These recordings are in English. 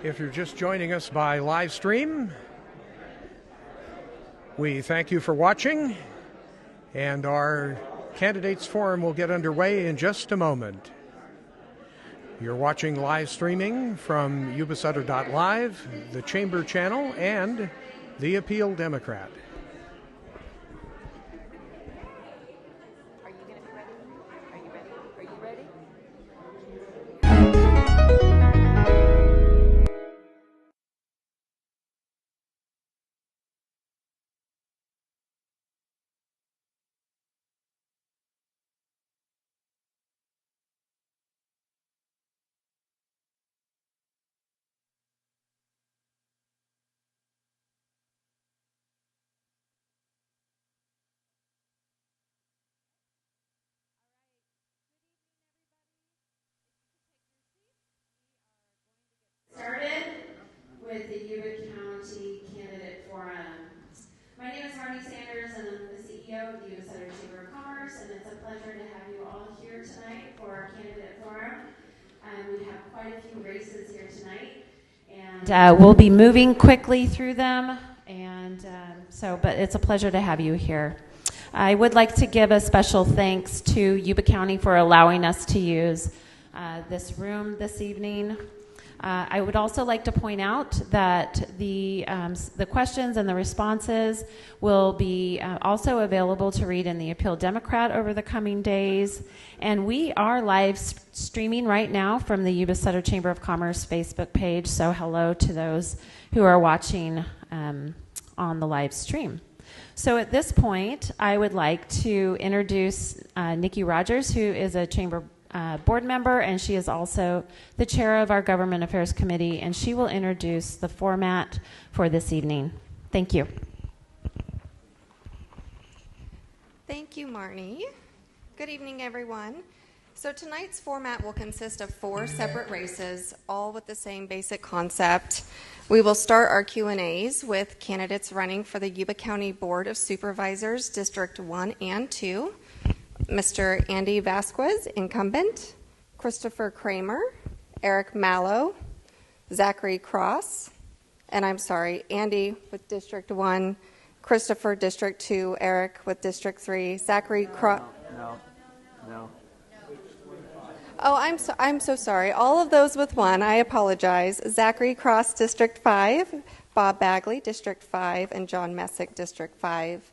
If you're just joining us by live stream, we thank you for watching, and our candidates forum will get underway in just a moment. You're watching live streaming from Yuba-Sutter.live, the Chamber channel, and the Appeal Democrat. Started with the Yuba County Candidate Forum. My name is Marnie Sanders, and I'm the CEO of the Yuba-Sutter Chamber of Commerce, and it's a pleasure to have you all here tonight for our Candidate Forum. We have quite a few races here tonight, and we'll be moving quickly through them, and but it's a pleasure to have you here. I would like to give a special thanks to Yuba County for allowing us to use this room this evening. I would also like to point out that the questions and the responses will be also available to read in the Appeal Democrat over the coming days. And we are live streaming right now from the Yuba-Sutter Chamber of Commerce Facebook page. So hello to those who are watching on the live stream. So at this point, I would like to introduce Nikki Rogers, who is a Chamber board member, and she is also the chair of our Government Affairs Committee, and she will introduce the format for this evening. Thank you. Thank you, Marnie. Good evening, everyone. So tonight's format will consist of 4 separate races, all with the same basic concept. We will start our Q&As with candidates running for the Yuba County Board of Supervisors, District 1 and 2. Mr. Andy Vasquez, Incumbent, Kristopher Kramer, Eric Mallow, Zachary Cross, and I'm sorry, Andy with District 1, Kristopher District 2, Eric with District 3, Zachary Cross. No. Oh, I'm so sorry. All of those with 1, I apologize. Zachary Cross, District 5, Bob Bagley, District 5, and Jon Messick, District 5.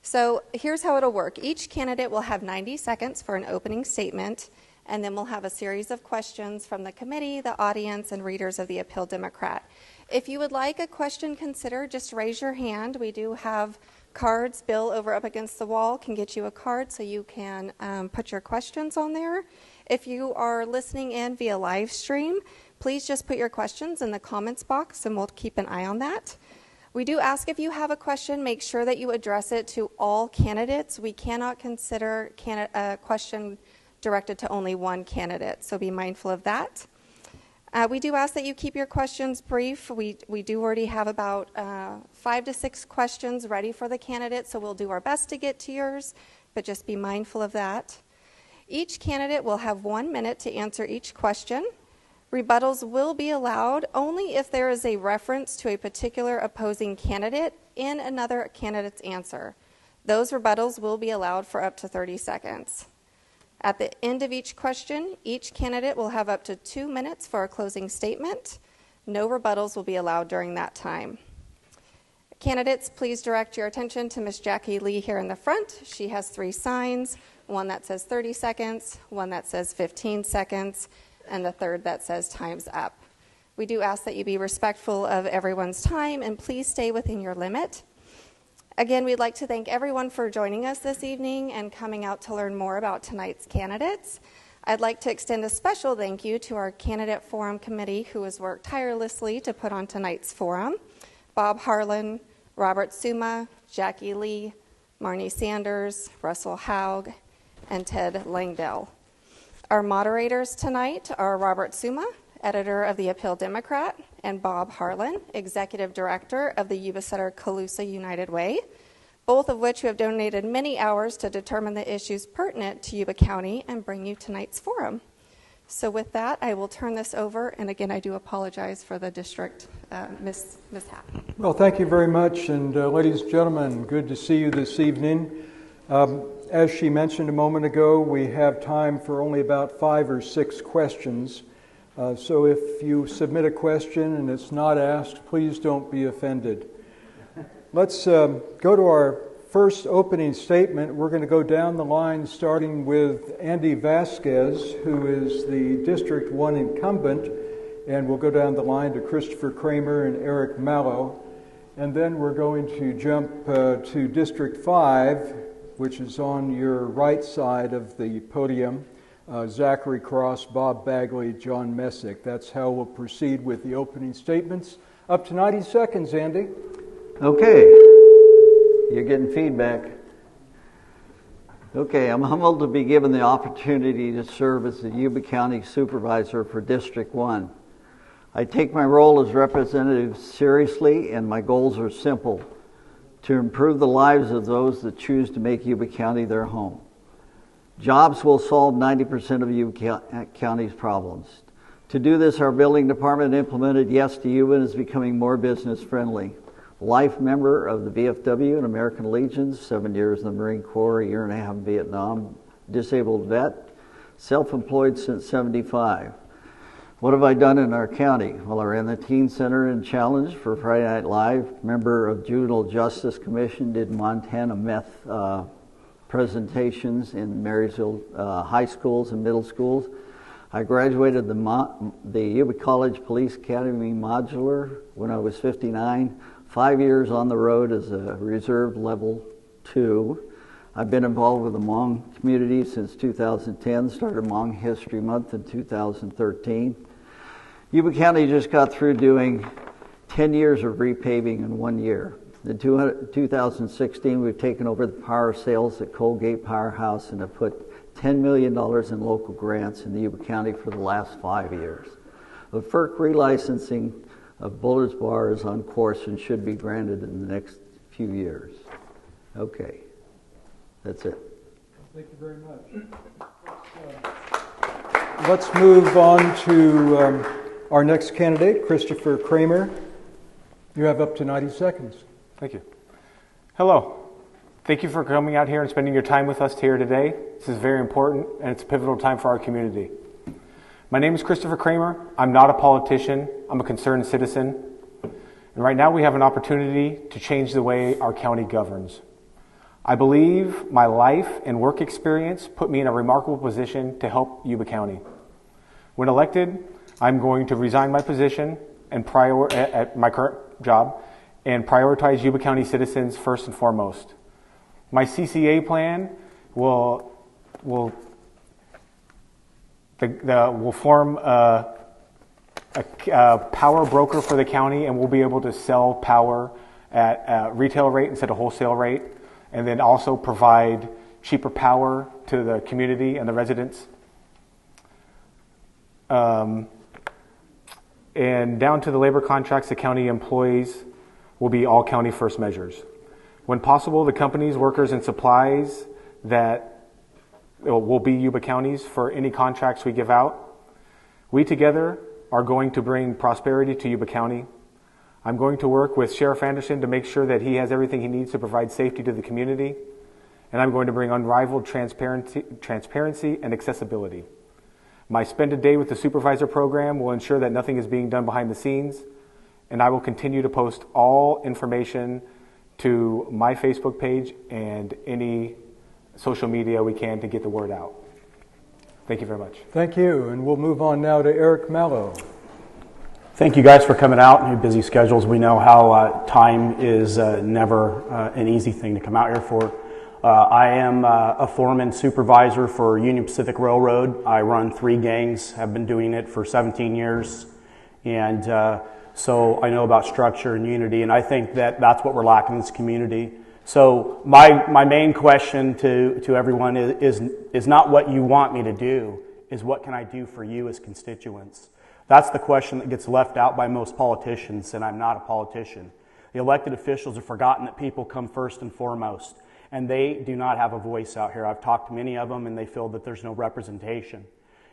So here's how it'll work. Each candidate will have 90 seconds for an opening statement, and then we'll have a series of questions from the committee, the audience, and readers of the Appeal Democrat. If you would like a question considered, just raise your hand. We do have cards. Bill over up against the wall can get you a card so you can put your questions on there. If you are listening in via live stream, please just put your questions in the comments box, and we'll keep an eye on that. We do ask if you have a question, make sure that you address it to all candidates. We cannot consider a question directed to only one candidate, so be mindful of that. We do ask that you keep your questions brief. We do already have about 5 to 6 questions ready for the candidate, so we'll do our best to get to yours, but just be mindful of that. Each candidate will have 1 minute to answer each question. Rebuttals will be allowed only if there is a reference to a particular opposing candidate in another candidate's answer. Those rebuttals will be allowed for up to 30 seconds. At the end of each question, each candidate will have up to 2 minutes for a closing statement. No rebuttals will be allowed during that time. Candidates, please direct your attention to Ms. Jackie Lee here in the front. She has 3 signs, one that says 30 seconds, one that says 15 seconds, and the third that says time's up. We do ask that you be respectful of everyone's time and please stay within your limit. Again, we'd like to thank everyone for joining us this evening and coming out to learn more about tonight's candidates. I'd like to extend a special thank you to our Candidate Forum Committee who has worked tirelessly to put on tonight's forum. Bob Harlan, Robert Suma, Jackie Lee, Marnie Sanders, Russell Haug, and Ted Langdell. Our moderators tonight are Robert Suma, editor of the Appeal Democrat, and Bob Harlan, executive director of the Yuba-Sutter-Colusa United Way, both of which have donated many hours to determine the issues pertinent to Yuba County and bring you tonight's forum. So with that, I will turn this over, and again, I do apologize for the district mishap. Well, thank you very much, and ladies and gentlemen, good to see you this evening. As she mentioned a moment ago, we have time for only about 5 or 6 questions. So if you submit a question and it's not asked, please don't be offended. Let's go to our first opening statement. We're going to go down the line starting with Andy Vasquez, who is the District 1 incumbent, and we'll go down the line to Kristopher, Kramer, and Eric Mallow. And then we're going to jump to District 5, which is on your right side of the podium. Zachary Cross, Bob Bagley, Jon Messick. That's how we'll proceed with the opening statements. Up to 90 seconds, Andy. Okay. You're getting feedback. Okay, I'm humbled to be given the opportunity to serve as the Yuba County Supervisor for District 1. I take my role as representative seriously, and my goals are simple: to improve the lives of those that choose to make Yuba County their home. Jobs will solve 90% of Yuba County's problems. To do this, our building department implemented Yes to Yuba and is becoming more business friendly. Life member of the VFW and American Legions, 7 years in the Marine Corps, a year and a half in Vietnam, disabled vet, self-employed since 75. What have I done in our county? Well, I ran the Teen Center and Challenge for Friday Night Live, member of Juvenile Justice Commission, did Montana meth presentations in Marysville high schools and middle schools. I graduated the Yuba College Police Academy Modular when I was 59. 5 years on the road as a Reserve Level 2. I've been involved with the Hmong community since 2010, started Hmong History Month in 2013. Yuba County just got through doing 10 years of repaving in 1 year. In 2016, we've taken over the power sales at Colgate Powerhouse and have put $10 million in local grants in the Yuba County for the last 5 years. The FERC relicensing of Bullard's Bar is on course and should be granted in the next few years. Okay, that's it. Thank you very much. Let's move on to our next candidate, Kristopher Kramer. You have up to 90 seconds. Thank you. Hello. Thank you for coming out here and spending your time with us here today. This is very important, and it's a pivotal time for our community. My name is Kristopher Kramer. I'm not a politician. I'm a concerned citizen. And right now we have an opportunity to change the way our county governs. I believe my life and work experience put me in a remarkable position to help Yuba County. When elected, I'm going to resign my position and at my current job and prioritize Yuba County citizens first and foremost. My CCA plan will form a power broker for the county, and we'll be able to sell power at retail rate instead of wholesale rate, and then also provide cheaper power to the community and the residents. And down to the labor contracts, the county employees will be all county first measures. When possible, the companies, workers, and supplies that will be Yuba County's for any contracts we give out. We together are going to bring prosperity to Yuba County. I'm going to work with Sheriff Anderson to make sure that he has everything he needs to provide safety to the community. And I'm going to bring unrivaled transparency and accessibility. My Spend a Day with the Supervisor program will ensure that nothing is being done behind the scenes. And I will continue to post all information to my Facebook page and any social media we can to get the word out. Thank you very much. Thank you, and we'll move on now to Eric Mallow. Thank you guys for coming out in your busy schedules. We know how time is never an easy thing to come out here for. I am a foreman supervisor for Union Pacific Railroad. I run 3 gangs, have been doing it for 17 years, and so I know about structure and unity, and I think that that's what we're lacking in this community. So my main question to everyone is not what you want me to do, is what can I do for you as constituents? That's the question that gets left out by most politicians, and I'm not a politician. The elected officials have forgotten that people come first and foremost, and they do not have a voice out here. I've talked to many of them, and they feel that there's no representation.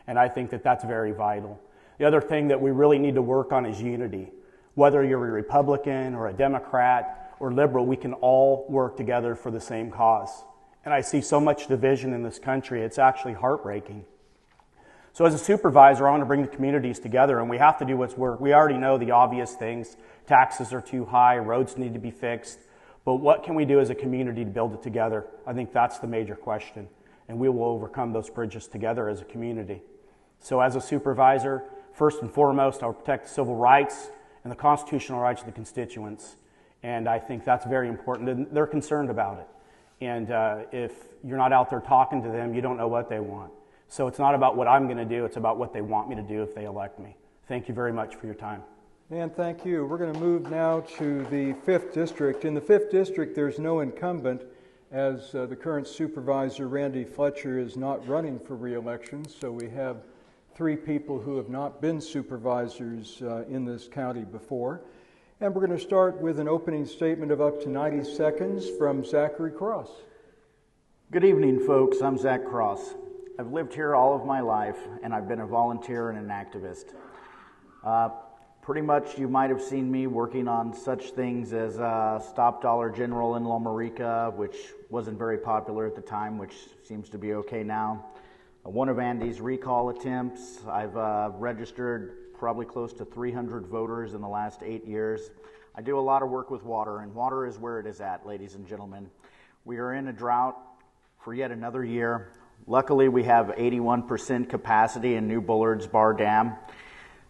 And I think that that's very vital. The other thing that we really need to work on is unity. Whether you're a Republican or a Democrat or liberal, we can all work together for the same cause. And I see so much division in this country, it's actually heartbreaking. So as a supervisor, I want to bring the communities together, and we have to do what's work. We already know the obvious things. Taxes are too high, roads need to be fixed. But what can we do as a community to build it together? I think that's the major question. And we will overcome those bridges together as a community. So as a supervisor, first and foremost, I'll protect the civil rights and the constitutional rights of the constituents. And I think that's very important. And they're concerned about it. And if you're not out there talking to them, you don't know what they want. So it's not about what I'm going to do, it's about what they want me to do if they elect me. Thank you very much for your time. And thank you. We're going to move now to the 5th District. In the 5th District, there's no incumbent, as the current supervisor, Randy Fletcher, is not running for re-election. So we have 3 people who have not been supervisors in this county before. And we're going to start with an opening statement of up to 90 seconds from Zachary Cross. Good evening, folks. I'm Zach Cross. I've lived here all of my life, and I've been a volunteer and an activist. Pretty much you might have seen me working on such things as Stop Dollar General in Loma Rica, which wasn't very popular at the time, which seems to be okay now. One of Andy's recall attempts. I've registered probably close to 300 voters in the last 8 years. I do a lot of work with water, and water is where it is at, ladies and gentlemen. We are in a drought for yet another year. Luckily, we have 81% capacity in New Bullards Bar Dam.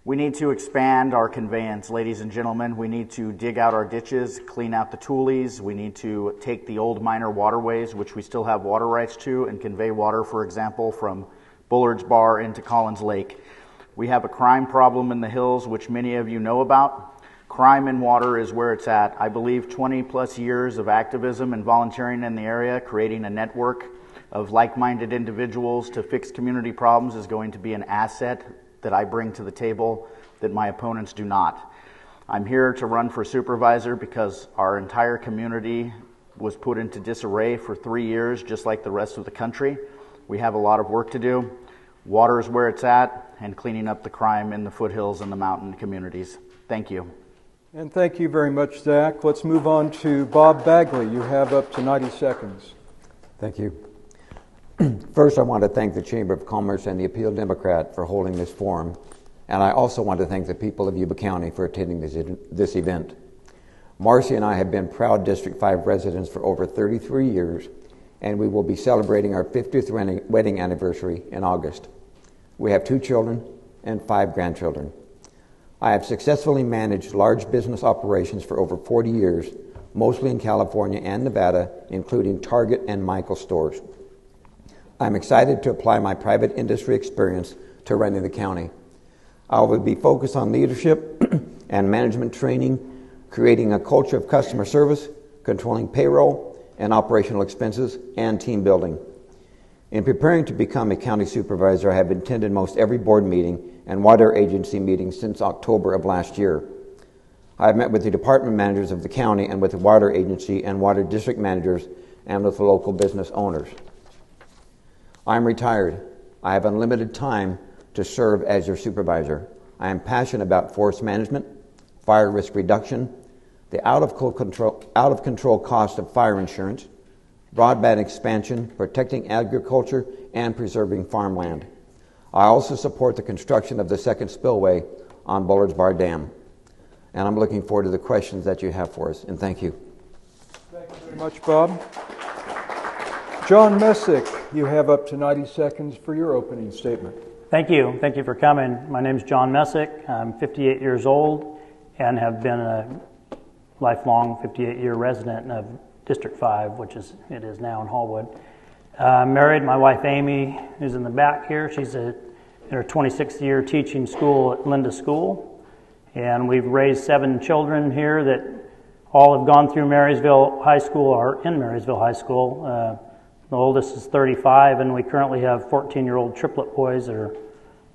We need to expand our conveyance, ladies and gentlemen. We need to dig out our ditches, clean out the toolies. We need to take the old minor waterways, which we still have water rights to, and convey water, for example, from Bullards Bar into Collins Lake. We have a crime problem in the hills, which many of you know about. Crime and water is where it's at. I believe 20 plus years of activism and volunteering in the area, creating a network of like-minded individuals to fix community problems is going to be an asset that I bring to the table that my opponents do not. I'm here to run for supervisor because our entire community was put into disarray for 3 years, just like the rest of the country. We have a lot of work to do. Water is where it's at, and cleaning up the crime in the foothills and the mountain communities. Thank you. And thank you very much, Zach. Let's move on to Bob Bagley. You have up to 90 seconds. Thank you. First, I want to thank the Chamber of Commerce and the Appeal Democrat for holding this forum, and I also want to thank the people of Yuba County for attending this event. Marcy and I have been proud District 5 residents for over 33 years, and we will be celebrating our 50th wedding anniversary in August. We have 2 children and 5 grandchildren. I have successfully managed large business operations for over 40 years, mostly in California and Nevada, including Target and Michaels stores. I'm excited to apply my private industry experience to running the county. I will be focused on leadership and management training, creating a culture of customer service, controlling payroll and operational expenses, and team building. In preparing to become a county supervisor, I have attended most every board meeting and water agency meeting since October of last year. I have met with the department managers of the county and with the water agency and water district managers and with the local business owners. I'm retired. I have unlimited time to serve as your supervisor. I am passionate about forest management, fire risk reduction, the out of control cost of fire insurance, broadband expansion, protecting agriculture, and preserving farmland. I also support the construction of the second spillway on Bullards Bar Dam. And I'm looking forward to the questions that you have for us, and thank you. Thank you very much, Bob. Jon Messick, you have up to 90 seconds for your opening statement. Thank you. Thank you for coming. My name is Jon Messick. I'm 58 years old and have been a lifelong 58-year resident of District 5, which it is now in Hallwood. Married, my wife Amy, who's in the back here. She's in her 26th year teaching school at Linda School. And we've raised 7 children here that all have gone through Marysville High School or in Marysville High School. The oldest is 35, and we currently have 14-year-old triplet boys that are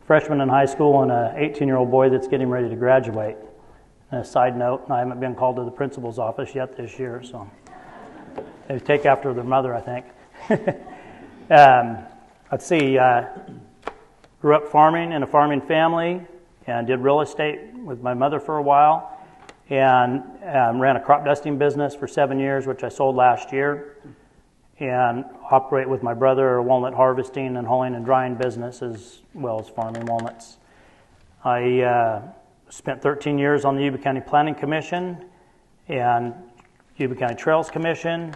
freshmen in high school and an 18-year-old boy that's getting ready to graduate. And a side note, I haven't been called to the principal's office yet this year, so they take after their mother, I think. Let's see. Grew up farming in a farming family and did real estate with my mother for a while, and ran a crop dusting business for 7 years, which I sold last year, and operate with my brother a walnut harvesting and hulling and drying business as well as farming walnuts. I spent 13 years on the Yuba County Planning Commission and Yuba County Trails Commission,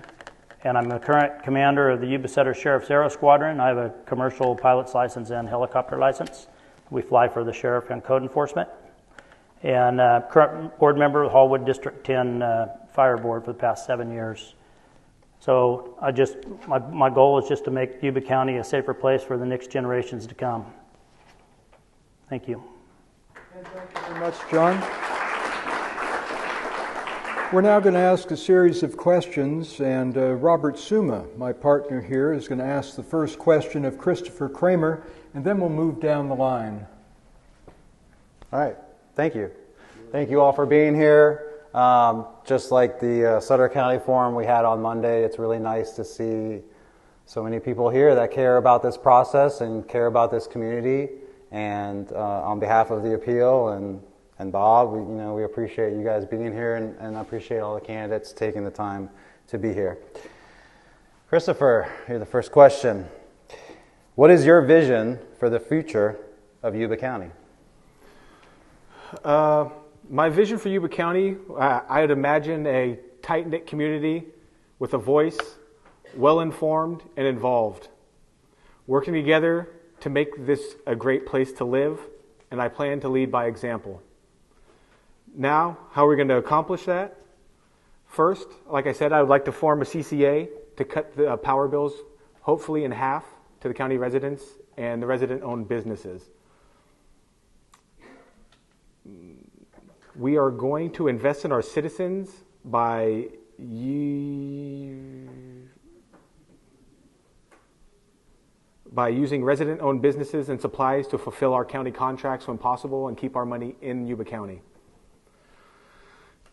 and I'm the current commander of the Yuba-Sutter Sheriff's Aero Squadron. I have a commercial pilot's license and helicopter license. We fly for the sheriff and code enforcement. And current board member of the Hallwood District 10 Fire Board for the past 7 years. So my goal is just to make Yuba County a safer place for the next generations to come. Thank you. And thank you very much, John. We're now going to ask a series of questions, and Robert Suma, my partner here, is going to ask the first question of Kristopher Kramer, and then we'll move down the line. All right. Thank you. Thank you all for being here. Just like the Sutter County Forum we had on Monday, it's really nice to see so many people here that care about this process and care about this community. And on behalf of the appeal and Bob, we appreciate you guys being here, and I appreciate all the candidates taking the time to be here. Kristopher, here's the first question. What is your vision for the future of Yuba County? My vision for Yuba County, I'd imagine a tight-knit community with a voice, well-informed and involved, working together to make this a great place to live, and I plan to lead by example. Now, how are we going to accomplish that? First, like I said, I would like to form a CCA to cut the power bills, hopefully in half, to the county residents and the resident-owned businesses. We are going to invest in our citizens by using resident-owned businesses and supplies to fulfill our county contracts when possible and keep our money in Yuba County.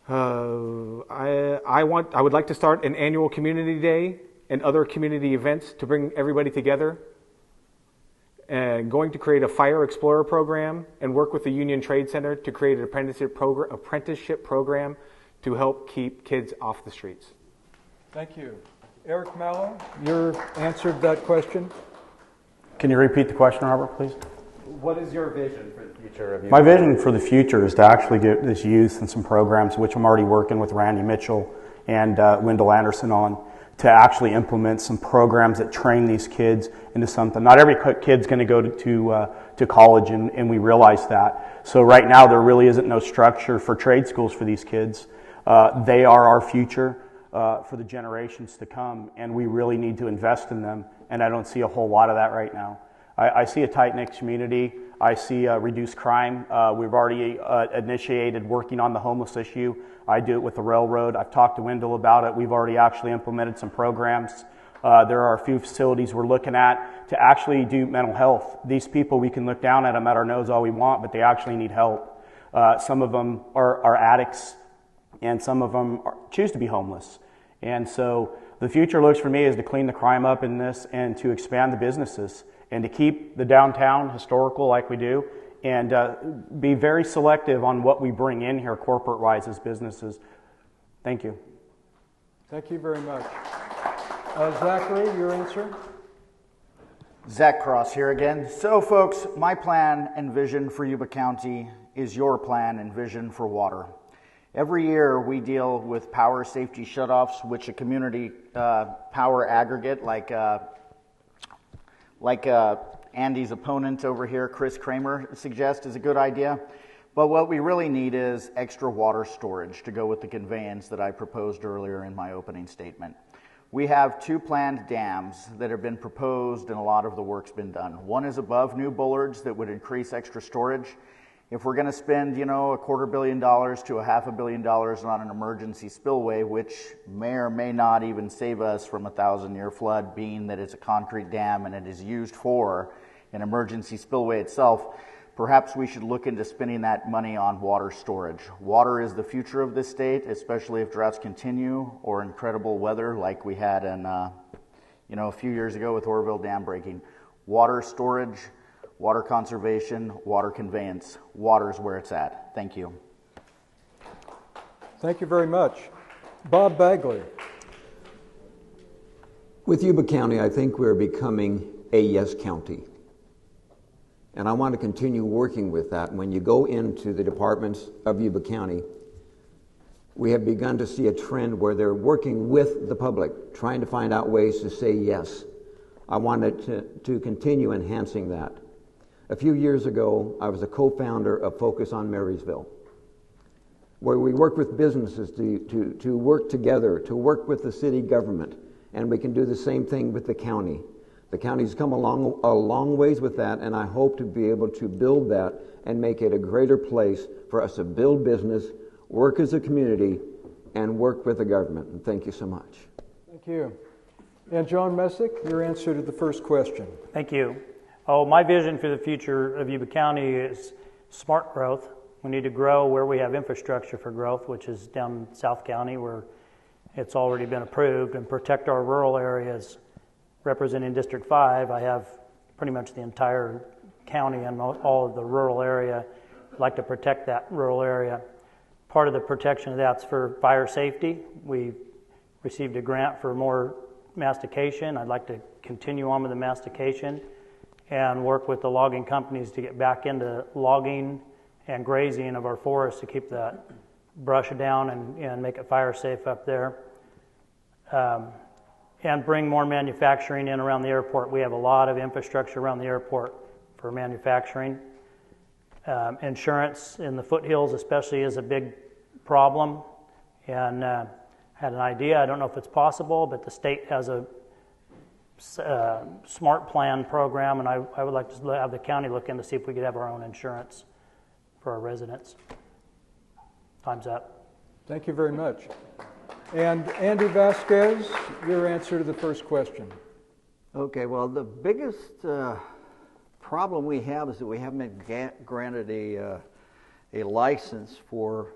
I would like to start an annual community day and other community events to bring everybody together. And going to create a Fire Explorer program and work with the Union Trade Center to create an apprenticeship program to help keep kids off the streets. Thank you. Eric Mallow, your answer to that question? Can you repeat the question, Robert, please? What is your vision for the future of Yuba? My vision for the future is to actually get this youth and some programs, which I'm already working with Randy Mitchell and Wendell Anderson on, to actually implement some programs that train these kids into something. Not every kid's going to go to college, and we realize that. So right now there really isn't no structure for trade schools for these kids. They are our future for the generations to come, and we really need to invest in them, and I don't see a whole lot of that right now. I see a tight-knit community. I see reduced crime. We've already initiated working on the homeless issue. I do it with the railroad. I've talked to Wendell about it. We've already actually implemented some programs. There are a few facilities we're looking at to actually do mental health. These people, we can look down at them at our nose all we want, but they actually need help. Some of them are addicts, and some of them choose to be homeless. And so the future looks for me is to clean the crime up in this and to expand the businesses and to keep the downtown historical like we do, and be very selective on what we bring in here corporate-wise as businesses. Thank you. Thank you very much. Zachary, your answer? Zach Cross here again. So folks, my plan and vision for Yuba County is your plan and vision for water. Every year we deal with power safety shutoffs, which a community power aggregate like Andy's opponent over here, Chris Kramer, suggests is a good idea. But what we really need is extra water storage to go with the conveyance that I proposed earlier in my opening statement. We have 2 planned dams that have been proposed, and a lot of the work's been done. One is above New Bullards that would increase extra storage. If we're going to spend, $250 million to $500 million on an emergency spillway, which may or may not even save us from a 1,000-year flood, being that it's a concrete dam and it is used for an emergency spillway itself, perhaps we should look into spending that money on water storage. Water is the future of this state, especially if droughts continue or incredible weather like we had in, a few years ago with Oroville Dam breaking. Water storage water conservation, water conveyance. Water's where it's at. Thank you. Thank you very much. Bob Bagley. With Yuba County, I think we're becoming a yes county. And I want to continue working with that. When you go into the departments of Yuba County, we have begun to see a trend where they're working with the public, trying to find out ways to say yes. I wanted to continue enhancing that. A few years ago, I was a co-founder of Focus on Marysville, where we work with businesses to work together, to work with the city government, and we can do the same thing with the county. The county's come a long ways with that, and I hope to be able to build that and make it a greater place for us to build business, work as a community, and work with the government. And thank you so much. Thank you. And Jon Messick, your answer to the first question. Thank you. My vision for the future of Yuba County is smart growth. We need to grow where we have infrastructure for growth, which is down South County where it's already been approved, and protect our rural areas. Representing District 5, I have pretty much the entire county and all of the rural area. I'd like to protect that rural area. Part of the protection of that's for fire safety. We received a grant for more mastication. I'd like to continue on with the mastication and work with the logging companies to get back into logging and grazing of our forests to keep that brush down and make it fire safe up there. And bring more manufacturing in around the airport. We have a lot of infrastructure around the airport for manufacturing. Insurance in the foothills especially is a big problem, and had an idea, I don't know if it's possible, but the state has a smart plan program, and I would like to have the county look in to see if we could have our own insurance for our residents. Time's up. Thank you very much. And Andy Vasquez, your answer to the first question. Okay, well, the biggest problem we have is that we haven't been granted a license for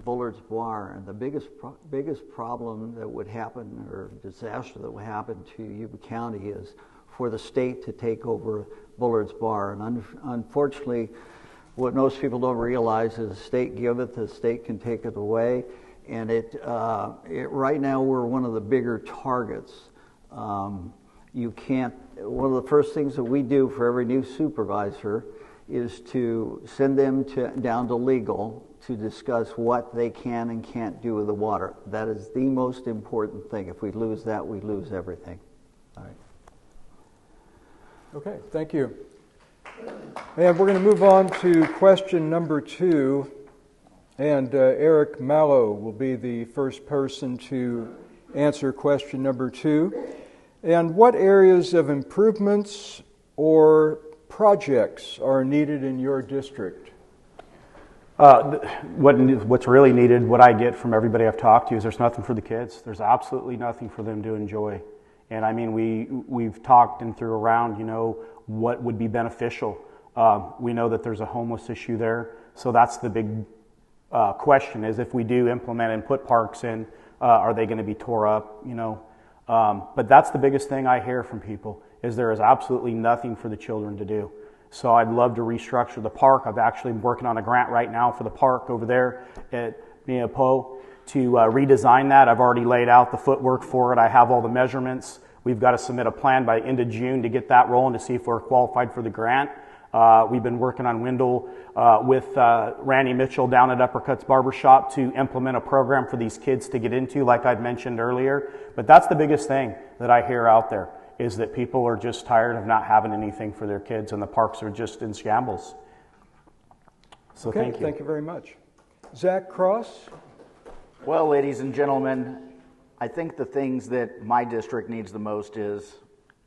Bullard's Bar, and the biggest problem that would happen, or disaster that would happen to Yuba County, is for the state to take over Bullard's Bar. And unfortunately, what most people don't realize is the state giveth, the state can take it away. And right now we're one of the bigger targets. You can't. One of the first things that we do for every new supervisor is to send them down to legal to discuss what they can and can't do with the water. That is the most important thing. If we lose that, we lose everything. All right. Okay, thank you. And we're going to move on to question number 2. And Eric Mallow will be the first person to answer question number 2. And what areas of improvements or projects are needed in your district? What's really needed, what I get from everybody I've talked to, is there's nothing for the kids. There's absolutely nothing for them to enjoy. And I mean, we've talked and threw around, what would be beneficial. We know that there's a homeless issue there, so that's the big question is if we do implement and put parks in, are they going to be tore up, But that's the biggest thing I hear from people, is there is absolutely nothing for the children to do. So I'd love to restructure the park. I've actually been working on a grant right now for the park over there at Meyerpeter to redesign that. I've already laid out the footwork for it. I have all the measurements. We've got to submit a plan by the end of June to get that rolling to see if we're qualified for the grant. We've been working on Wendell with Randy Mitchell down at Uppercuts Barbershop to implement a program for these kids to get into, like I'd mentioned earlier. But that's the biggest thing that I hear out there, is that people are just tired of not having anything for their kids, and the parks are just in shambles. So okay, thank you. Thank you very much. Zach Cross? Well, ladies and gentlemen, I think the things that my district needs the most is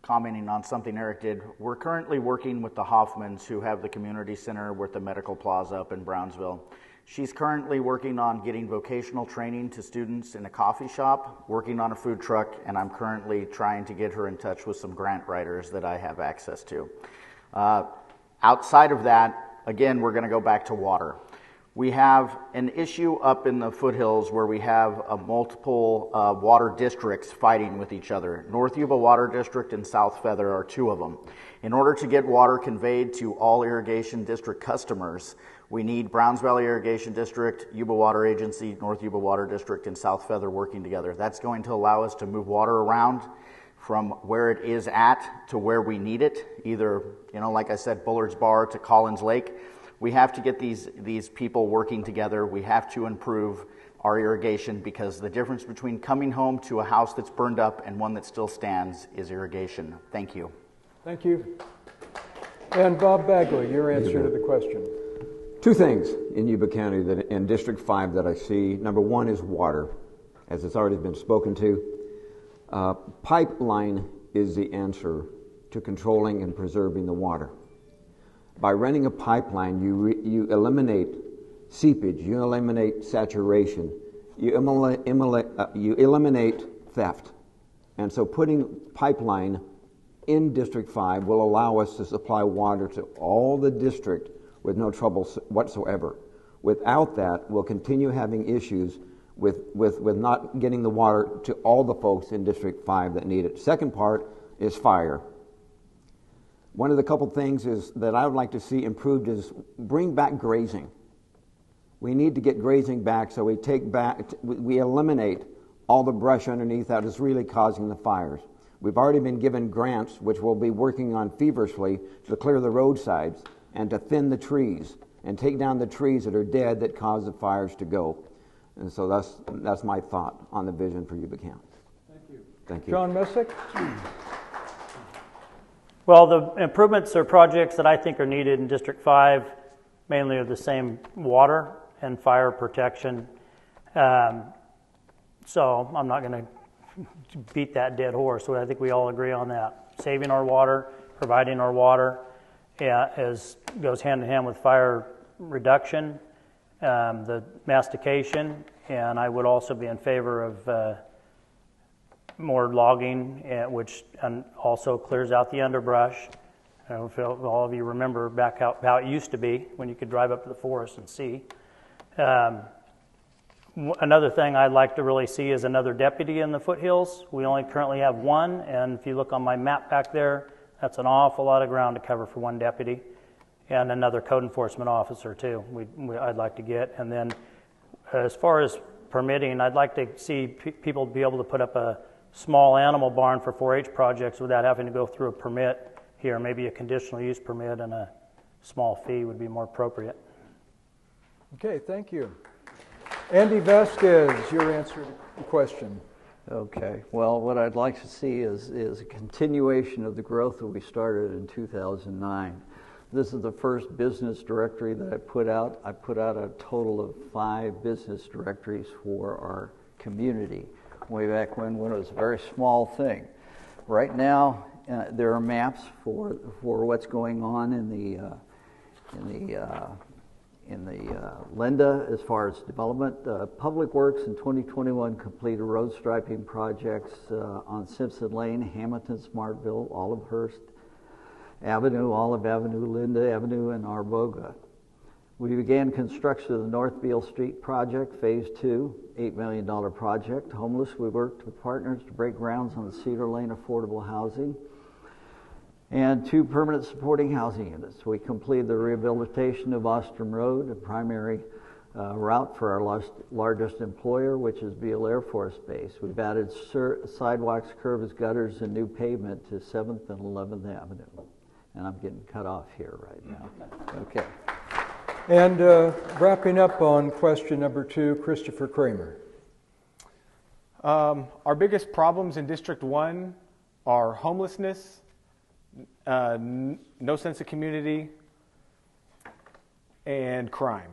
commenting on something Eric did. We're currently working with the Hoffmans, who have the community center with the medical plaza up in Brownsville. She's currently working on getting vocational training to students in a coffee shop, working on a food truck, and I'm currently trying to get her in touch with some grant writers that I have access to. Outside of that, again, we're going to go back to water. We have an issue up in the foothills where we have multiple water districts fighting with each other. North Yuba Water District and South Feather are two of them. In order to get water conveyed to all irrigation district customers, we need Browns Valley Irrigation District, Yuba Water Agency, North Yuba Water District, and South Feather working together. That's going to allow us to move water around from where it is at to where we need it, either, like I said, Bullard's Bar to Collins Lake. We have to get these people working together. We have to improve our irrigation because the difference between coming home to a house that's burned up and one that still stands is irrigation. Thank you. Thank you. And Bob Bagley, your answer to the question. Two things in Yuba County that in District 5 that I see. Number one is water, as it's already been spoken to. Pipeline is the answer to controlling and preserving the water. By running a pipeline, you eliminate seepage, you eliminate saturation, you eliminate theft. And so putting pipeline in District 5 will allow us to supply water to all the district with no trouble whatsoever. Without that, we'll continue having issues with not getting the water to all the folks in District 5 that need it. Second part is fire. One of the couple things is that I would like to see improved is bring back grazing. We need to get grazing back so we eliminate all the brush underneath that is really causing the fires. We've already been given grants, which we'll be working on feverishly to clear the roadsides and to thin the trees and take down the trees that are dead that cause the fires to go. And so that's my thought on the vision for Yuba County. Thank you. Thank you. Jon Messick? Well, the improvements or projects that I think are needed in District 5 mainly are the same: water and fire protection. So I'm not going to beat that dead horse. I think we all agree on that. Saving our water, providing our water, goes hand in hand with fire reduction, the mastication, and I would also be in favor of more logging, which also clears out the underbrush. I don't know if all of you remember back how it used to be when you could drive up to the forest and see. Another thing I'd like to really see is another deputy in the foothills. We only currently have one, and if you look on my map back there, that's an awful lot of ground to cover for one deputy, and another code enforcement officer too. I'd like to get, and then as far as permitting, I'd like to see people be able to put up a small animal barn for 4-H projects without having to go through a permit here. Maybe a conditional use permit and a small fee would be more appropriate. Okay, thank you. Andy Vasquez, your answer to the question. Okay, well, what I'd like to see is a continuation of the growth that we started in 2009. This is the first business directory that I put out. I put out a total of 5 business directories for our community, way back when it was a very small thing. Right now, there are maps for what's going on in the Linda as far as development. Public Works in 2021 completed road striping projects on Simpson Lane, Hamilton, Smartville, Olivehurst Avenue, Olive Avenue, Linda Avenue, and Arboga. We began construction of the North Beale Street project, Phase 2, $8 million project. Homeless, we worked with partners to break grounds on the Cedar Lane affordable housing and 2 permanent supporting housing units. We completed the rehabilitation of Ostrom Road, a primary route for our largest employer, which is Beale Air Force Base. We've added sidewalks, curbs, gutters, and new pavement to 7th and 11th Avenue. And I'm getting cut off here right now. Okay. And wrapping up on question number 2, Kristopher Kramer. Our biggest problems in District 1 are homelessness, no sense of community, and crime.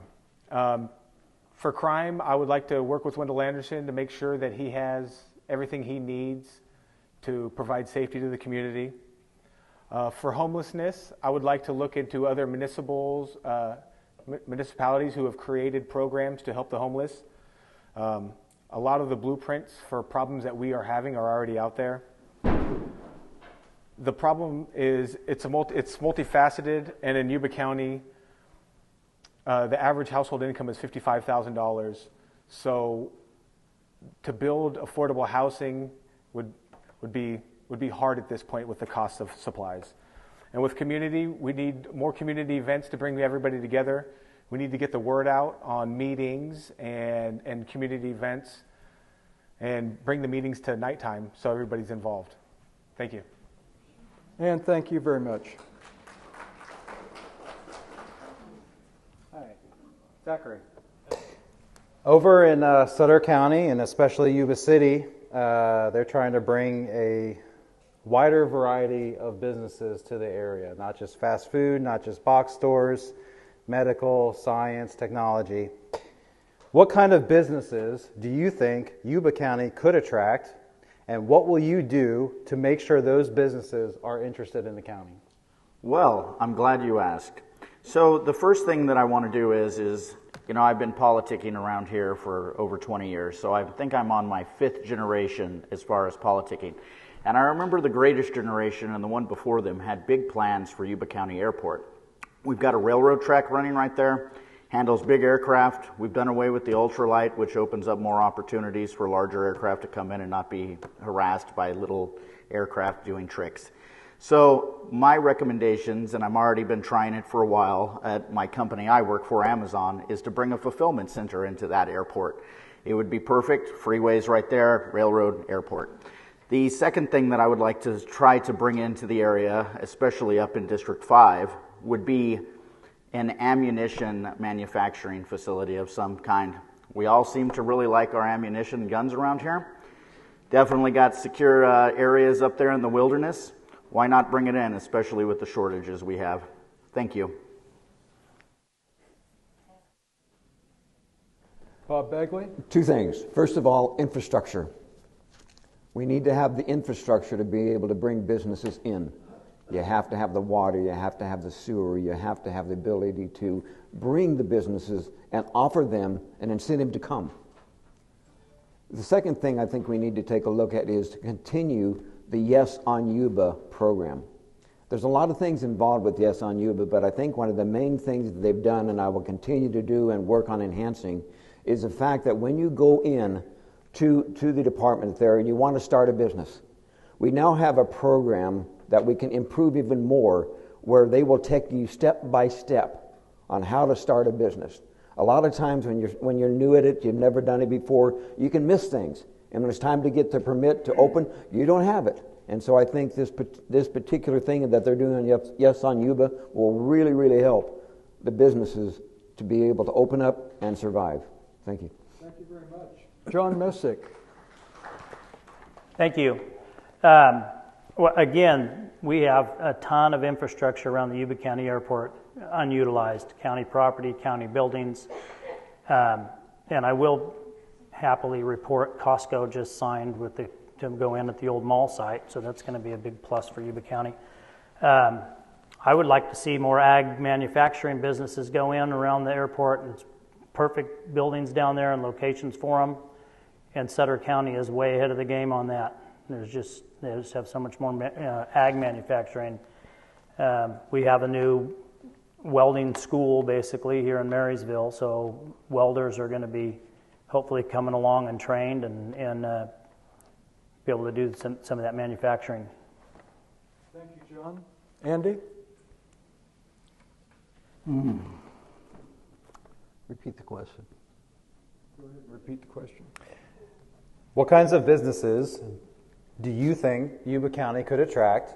For crime, I would like to work with Wendell Anderson to make sure that he has everything he needs to provide safety to the community. For homelessness, I would like to look into other municipalities who have created programs to help the homeless. A lot of the blueprints for problems that we are having are already out there. The problem is it's multifaceted, and in Yuba County, the average household income is $55,000. So to build affordable housing would be hard at this point with the cost of supplies. And with community, we need more community events to bring everybody together. We need to get the word out on meetings and community events and bring the meetings to nighttime so everybody's involved. Thank you. And thank you very much. Hi, Zachary. Over in Sutter County, and especially Yuba City, they're trying to bring a wider variety of businesses to the area, not just fast food, not just box stores, medical, science, technology. What kind of businesses do you think Yuba County could attract, and what will you do to make sure those businesses are interested in the county? Well, I'm glad you asked. So the first thing that I want to do is I've been politicking around here for over 20 years, so I think I'm on my 5th generation as far as politicking. And I remember the greatest generation and the one before them had big plans for Yuba County Airport. We've got a railroad track running right there, handles big aircraft. We've done away with the ultralight, which opens up more opportunities for larger aircraft to come in and not be harassed by little aircraft doing tricks. So my recommendations, and I've already been trying it for a while at my company I work for, Amazon, is to bring a fulfillment center into that airport. It would be perfect, freeways right there, railroad, airport. The second thing that I would like to try to bring into the area, especially up in District 5, would be an ammunition manufacturing facility of some kind. We all seem to really like our ammunition and guns around here. Definitely got secure areas up there in the wilderness. Why not bring it in, especially with the shortages we have? Thank you. Bob Bagley? 2 things. First of all, infrastructure. We need to have the infrastructure to be able to bring businesses in. You have to have the water, you have to have the sewer, you have to have the ability to bring the businesses and offer them an incentive to come. The second thing I think we need to take a look at is to continue the Yes on Yuba program. There's a lot of things involved with Yes on Yuba, but I think one of the main things that they've done, and I will continue to do and work on enhancing, is the fact that when you go in to the department there and you want to start a business, we now have a program that we can improve even more, where they will take you step by step on how to start a business. A lot of times when you're new at it, you've never done it before, you can miss things. And when it's time to get the permit to open, you don't have it. And so I think this particular thing that they're doing on Yes on Yuba will really, really help the businesses to be able to open up and survive. Thank you. Thank you very much. Jon Messick. Thank you. Well, again, we have a ton of infrastructure around the Yuba County Airport, unutilized county property, county buildings. And I will happily report Costco just signed to go in at the old mall site, so that's going to be a big plus for Yuba County. I would like to see more ag manufacturing businesses go in around the airport, and it's perfect buildings down there and locations for them. And Sutter County is way ahead of the game on that. They just have so much more ag manufacturing. We have a new welding school basically here in Marysville, so welders are going to be hopefully coming along and trained and be able to do some of that manufacturing. Thank you, John. Andy? Repeat the question. Go ahead and repeat the question. What kinds of businesses do you think Yuba County could attract,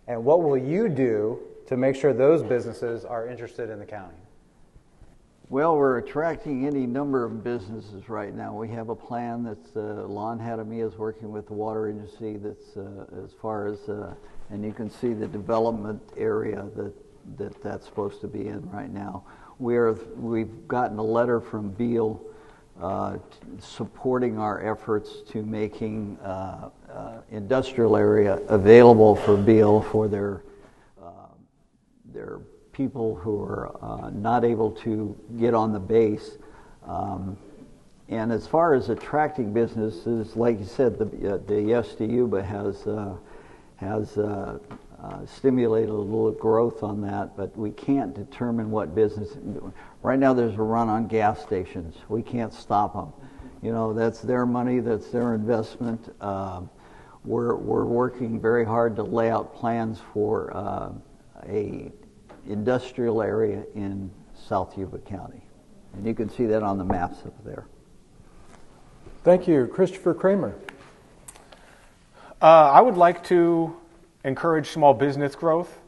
and what will you do to make sure those businesses are interested in the county? Well, we're attracting any number of businesses right now. We have a plan that's, Lon Hadamy is working with the water agency that's as far as, and you can see the development area that's supposed to be in right now. We've gotten a letter from Beal supporting our efforts to making industrial area available for Beal for their people who are not able to get on the base. And as far as attracting businesses, like you said, the Yes to Yuba has stimulate a little growth on that, but we can't determine what business. Right now there's a run on gas stations. We can't stop them. You know, that's their money, that's their investment. We're working very hard to lay out plans for a industrial area in South Yuba County. And you can see that on the maps up there. Thank you. Kristopher Kramer. I would like to encourage small business growth,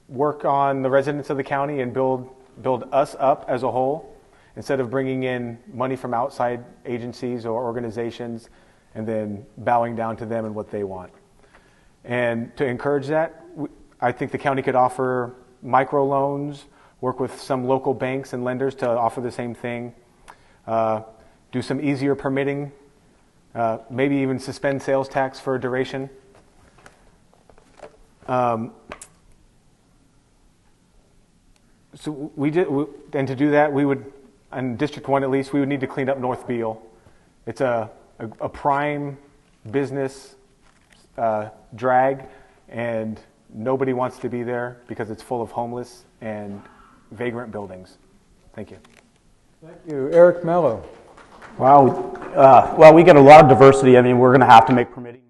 work on the residents of the county, and build us up as a whole, instead of bringing in money from outside agencies or organizations and then bowing down to them and what they want. And to encourage that, I think the county could offer microloans, work with some local banks and lenders to offer the same thing, do some easier permitting, maybe even suspend sales tax for a duration. And to do that, we would, in District 1 at least, we would need to clean up North Beale. It's a prime business drag, and nobody wants to be there because it's full of homeless and vagrant buildings. Thank you. Thank you. Eric Mallow. Wow. Well, we get a lot of diversity. I mean, we're going to have to make permitting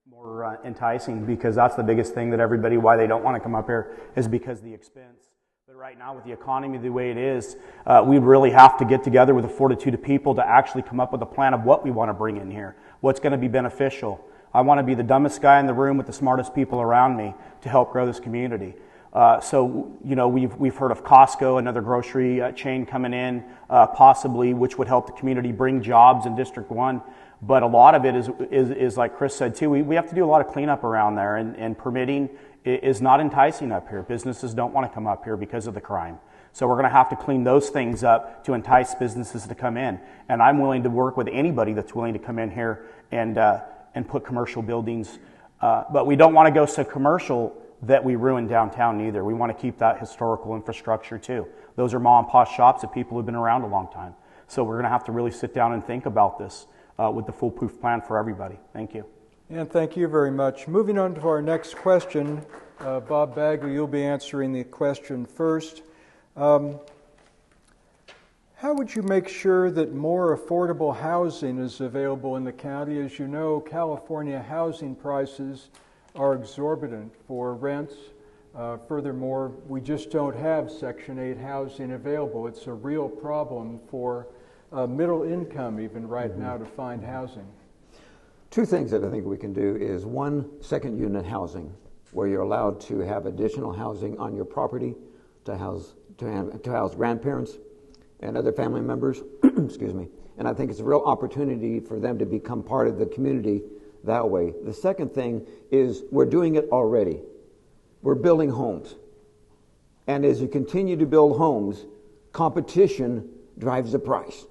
more enticing, because that's the biggest thing that everybody, why they don't want to come up here, is because of the expense. But right now, with the economy the way it is, we really have to get together with a fortitude of people to actually come up with a plan of what we want to bring in here, what's going to be beneficial. I want to be the dumbest guy in the room with the smartest people around me to help grow this community. So, you know, we've heard of Costco, another grocery chain coming in, possibly, which would help the community bring jobs in District 1. But a lot of it is like Chris said too, we have to do a lot of cleanup around there, and permitting is not enticing up here. Businesses don't want to come up here because of the crime. So we're going to have to clean those things up to entice businesses to come in. And I'm willing to work with anybody that's willing to come in here and put commercial buildings. But we don't want to go so commercial that we ruin downtown either. We want to keep that historical infrastructure too. Those are mom and pop shops of people who've been around a long time. So we're going to have to really sit down and think about this with the foolproof plan for everybody. Thank you. And thank you very much. Moving on to our next question, Bob Bagley, you'll be answering the question first. How would you make sure that more affordable housing is available in the county? As you know, California housing prices are exorbitant for rents. Furthermore, we just don't have Section 8 housing available. It's a real problem for middle income even right now to find housing. Two things that I think we can do is, one, second unit housing, where you're allowed to have additional housing on your property to house grandparents and other family members. Excuse me. And I think it's a real opportunity for them to become part of the community that way. The second thing is, we're doing it already. We're building homes. And as you continue to build homes, competition drives the price.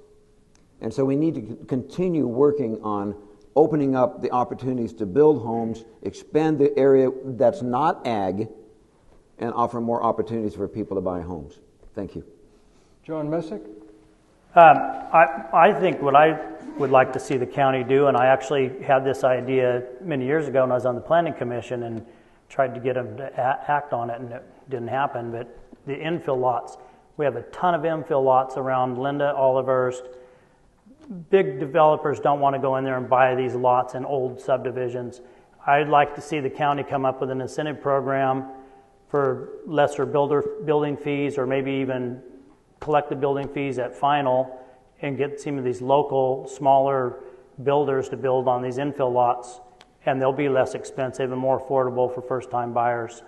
And so we need to continue working on opening up the opportunities to build homes, expand the area that's not ag, and offer more opportunities for people to buy homes. Thank you. Jon Messick? I think what I would like to see the county do, and I actually had this idea many years ago when I was on the Planning Commission and tried to get them to act on it, and it didn't happen, but the infill lots. We have a ton of infill lots around Linda, Olivehurst. Big developers don't want to go in there and buy these lots in old subdivisions. I'd like to see the county come up with an incentive program for lesser building fees, or maybe even collect the building fees at final and get some of these local, smaller builders to build on these infill lots, and they'll be less expensive and more affordable for first-time buyers.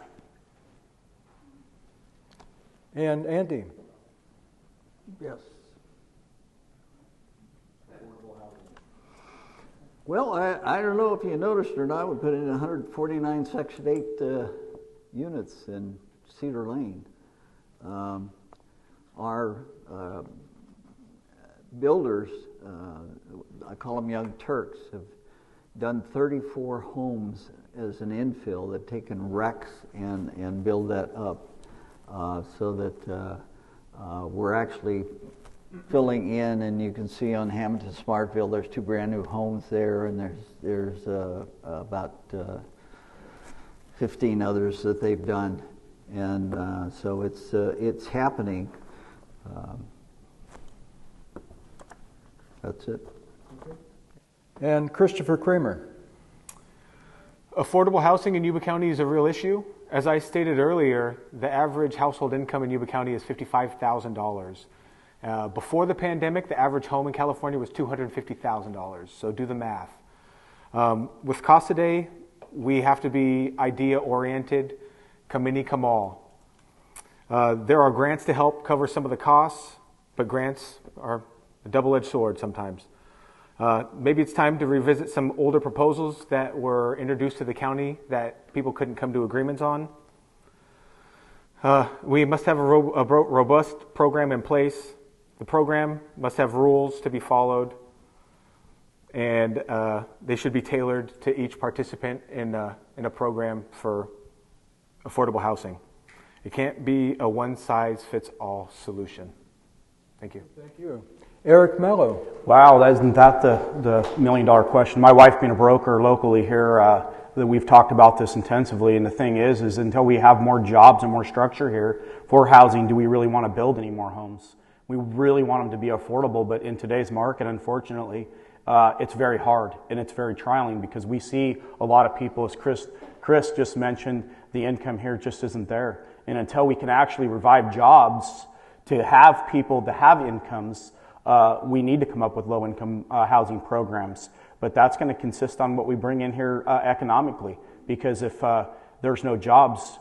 And Andy? Yes. Well, I don't know if you noticed or not, we put in 149 Section 8 units in Cedar Lane. Our builders, I call them Young Turks, have done 34 homes as an infill. They've taken wrecks and build that up so that we're actually filling in, and you can see on Hamilton Smartville there's 2 brand new homes there, and there's about 15 others that they've done. And so it's happening. That's it. And Kristopher Kramer. Affordable housing in Yuba County is a real issue. As I stated earlier, the average household income in Yuba County is $55,000. Before the pandemic, the average home in California was $250,000. So do the math. With cost today, we have to be idea-oriented, come any, come all. There are grants to help cover some of the costs, but grants are a double-edged sword sometimes. Maybe it's time to revisit some older proposals that were introduced to the county that people couldn't come to agreements on. We must have a robust program in place. The program must have rules to be followed, and they should be tailored to each participant in a program for affordable housing. It can't be a one-size-fits-all solution. Thank you. Thank you. Eric Mallow. Wow, isn't that the million-dollar question? My wife being a broker locally here, that we've talked about this intensively, and the thing is until we have more jobs and more structure here for housing, do we really want to build any more homes? We really want them to be affordable, but in today's market, unfortunately, it's very hard and it's very trialing because we see a lot of people, as Chris just mentioned, the income here just isn't there. And until we can actually revive jobs to have people to have incomes, we need to come up with low-income housing programs. But that's going to consist on what we bring in here economically, because if there's no jobs,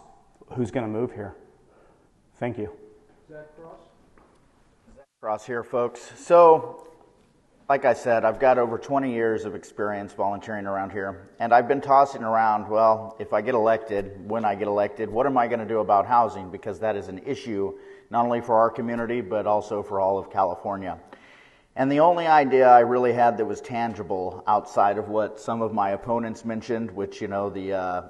who's going to move here? Thank you. Zach Cross here, folks. So, like I said, I've got over 20 years of experience volunteering around here, and I've been tossing around, well, if I get elected, when I get elected, what am I going to do about housing? Because that is an issue not only for our community, but also for all of California. And the only idea I really had that was tangible outside of what some of my opponents mentioned, which, you know, the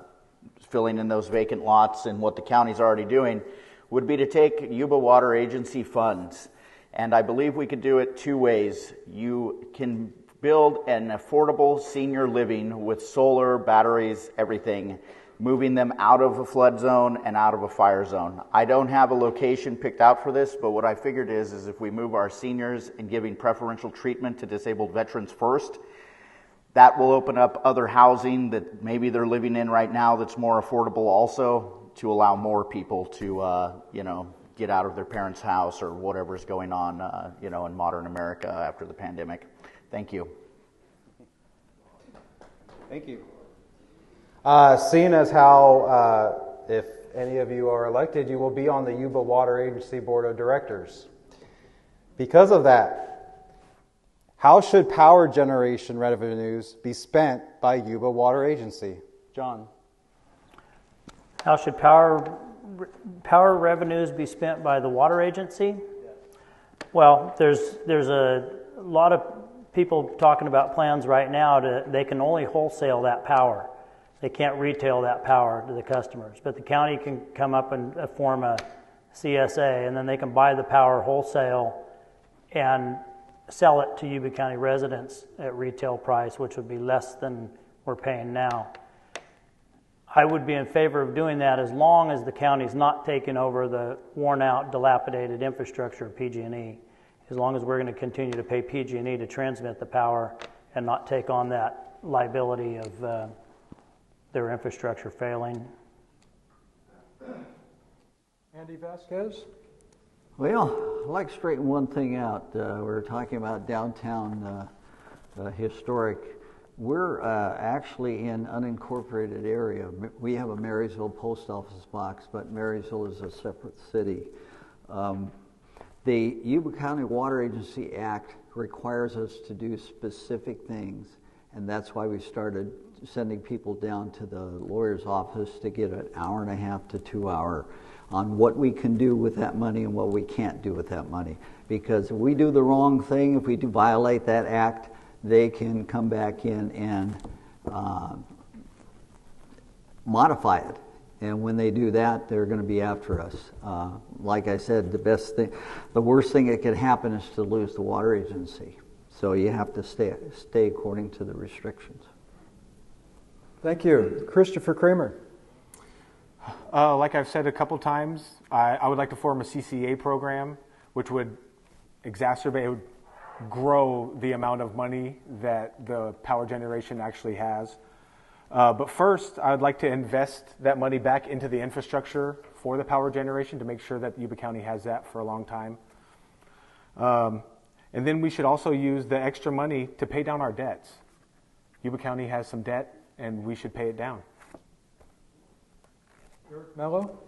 filling in those vacant lots and what the county's already doing, would be to take Yuba Water Agency funds. And I believe we could do it two ways. You can build an affordable senior living with solar, batteries, everything, moving them out of a flood zone and out of a fire zone. I don't have a location picked out for this, but what I figured is if we move our seniors and giving preferential treatment to disabled veterans first, that will open up other housing that maybe they're living in right now that's more affordable also, to allow more people to, get out of their parents' house or whatever's going on, in modern America after the pandemic. Thank you. Thank you. Seeing as how, if any of you are elected, you will be on the Yuba Water Agency Board of Directors. Because of that, how should power generation revenues be spent by Yuba Water Agency? John. How should power revenues be spent by the water agency? Well, there's a lot of people talking about plans right now they can only wholesale that power. They can't retail that power to the customers, but the county can come up and form a CSA, and then they can buy the power wholesale and sell it to Yuba County residents at retail price, which would be less than we're paying now. I would be in favor of doing that as long as the county's not taking over the worn-out, dilapidated infrastructure of PG&E. As long as we're going to continue to pay PG&E to transmit the power and not take on that liability of their infrastructure failing. Andy Vasquez? Well, I'd like to straighten one thing out. We were talking about downtown historic. We're actually in unincorporated area. We have a Marysville post office box, but Marysville is a separate city. The Yuba County Water Agency Act requires us to do specific things, and that's why we started sending people down to the lawyer's office to get an hour and a half to 2 hour on what we can do with that money and what we can't do with that money. Because if we do the wrong thing, if we do violate that act, they can come back in and modify it. And when they do that, they're going to be after us. Like I said, the worst thing that could happen is to lose the water agency. So you have to stay according to the restrictions. Thank you. Kristopher Kramer. Like I've said a couple times, I would like to form a CCA program, which would would grow the amount of money that the power generation actually has. But first, I would like to invest that money back into the infrastructure for the power generation to make sure that Yuba County has that for a long time. And then we should also use the extra money to pay down our debts. Yuba County has some debt, and we should pay it down. Mallow?